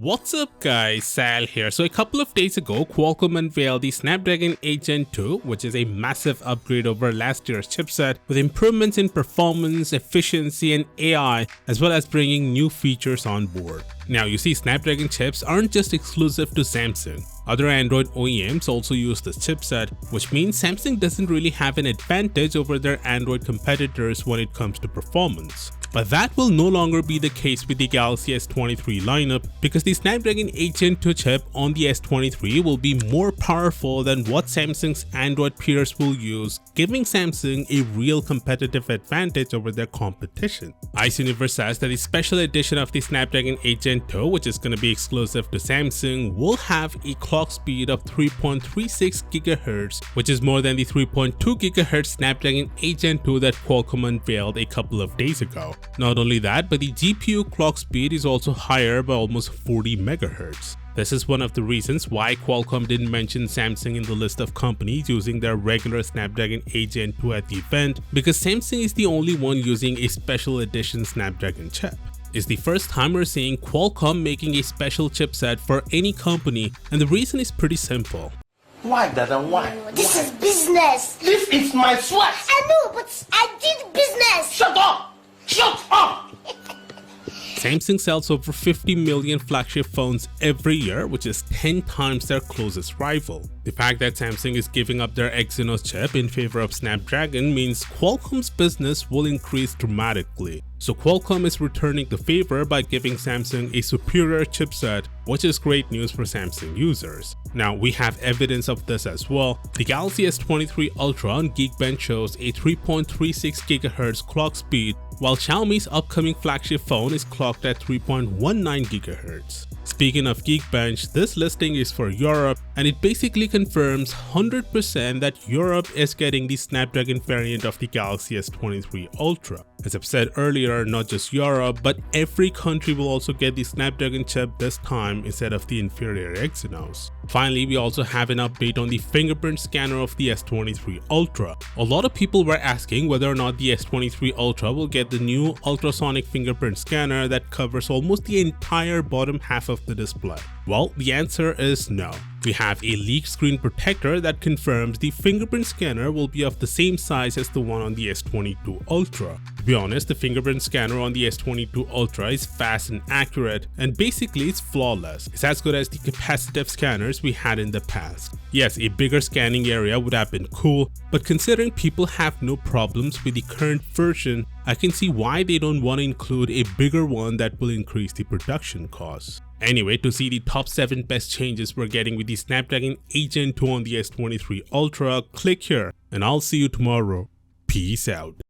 What's up guys, Sal here. So a couple of days ago, Qualcomm unveiled the Snapdragon 8 Gen 2, which is a massive upgrade over last year's chipset with improvements in performance, efficiency and AI, as well as bringing new features on board. Now you see, Snapdragon chips aren't just exclusive to Samsung. Other Android OEMs also use this chipset, which means Samsung doesn't really have an advantage over their Android competitors when it comes to performance. But that will no longer be the case with the Galaxy S23 lineup, because the Snapdragon 8 Gen 2 chip on the S23 will be more powerful than what Samsung's Android peers will use, giving Samsung a real competitive advantage over their competition. Ice Universe says that the special edition of the Snapdragon 8 Gen 2, which is going to be exclusive to Samsung, will have a clock speed of 3.36 GHz, which is more than the 3.2 GHz Snapdragon 8 Gen 2 that Qualcomm unveiled a couple of days ago. Not only that, but the GPU clock speed is also higher by almost 40 MHz. This is one of the reasons why Qualcomm didn't mention Samsung in the list of companies using their regular Snapdragon 8 Gen 2 at the event, because Samsung is the only one using a special edition Snapdragon chip. It's the first time we're seeing Qualcomm making a special chipset for any company, and the reason is pretty simple. Why, Dada, why? This is business. This is my sweat. I know, but I did business. Shut up! Shut up! Samsung sells over 50 million flagship phones every year, which is 10 times their closest rival. The fact that Samsung is giving up their Exynos chip in favor of Snapdragon means Qualcomm's business will increase dramatically. So Qualcomm is returning the favor by giving Samsung a superior chipset, which is great news for Samsung users. Now we have evidence of this as well. The Galaxy S23 Ultra on Geekbench shows a 3.36 GHz clock speed, while Xiaomi's upcoming flagship phone is clocked at 3.19 GHz. Speaking of Geekbench, this listing is for Europe, and it basically confirms 100% that Europe is getting the Snapdragon variant of the Galaxy S23 Ultra. As I've said earlier, not just Europe, but every country will also get the Snapdragon chip this time instead of the inferior Exynos. Finally, we also have an update on the fingerprint scanner of the S23 Ultra. A lot of people were asking whether or not the S23 Ultra will get the new ultrasonic fingerprint scanner that covers almost the entire bottom half of the display. Well, the answer is no. We have a leaked screen protector that confirms the fingerprint scanner will be of the same size as the one on the S22 Ultra. To be honest, the fingerprint scanner on the S22 Ultra is fast and accurate, and basically it's flawless. It's as good as the capacitive scanners we had in the past. Yes, a bigger scanning area would have been cool, but considering people have no problems with the current version, I can see why they don't want to include a bigger one that will increase the production costs. Anyway, to see the top 7 best changes we're getting with the Snapdragon 8 Gen 2 on the S23 Ultra, click here, and I'll see you tomorrow. Peace out.